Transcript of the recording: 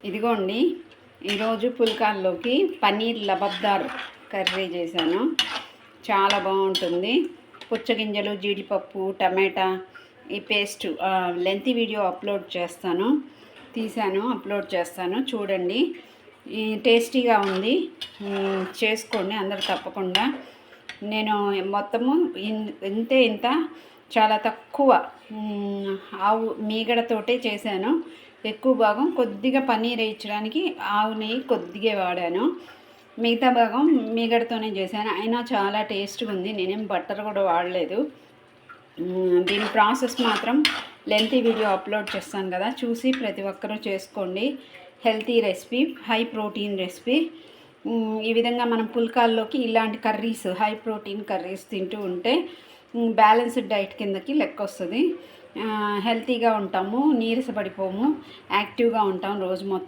ఇదిగోండి, ఈరోజు పుల్కాల్లోకి పన్నీర్ లబబ్దార్ కర్రీ చేశాను. చాలా బాగుంటుంది. పుచ్చగింజలు, జీడిపప్పు, టమాటా ఈ పేస్ట్ లెంతీ వీడియో అప్లోడ్ చేస్తాను చూడండి. టేస్టీగా ఉంది. చేసుకోండి అందరు తప్పకుండా. నేను మొత్తము ఇంత చాలా తక్కువ ఆవు మీగడతోటే చేశాను. ఎక్కువ భాగం కొద్దిగా పన్నీర్ వేయించడానికి ఆవు నెయ్యి కొద్దిగా వాడాను. మిగతా భాగం మీగడతోనే చేశాను. అయినా చాలా టేస్ట్గా ఉంది. నేనేం బట్టర్ కూడా వాడలేదు. దీని ప్రాసెస్ మాత్రం లెంతీ వీడియో అప్లోడ్ చేస్తాను కదా, చూసి ప్రతి ఒక్కరూ చేసుకోండి. Healthy recipe, high protein recipe. ఈ విధంగా మనం పుల్కాల్లోకి ఇలాంటి కర్రీస్, హై ప్రోటీన్ కర్రీస్ తింటూ ఉంటే బ్యాలెన్స్డ్ డైట్ కిందకి లెక్క వస్తుంది. హెల్తీగా ఉంటాము, నీరసపడిపోము, యాక్టివ్గా ఉంటాం రోజు మొత్తం.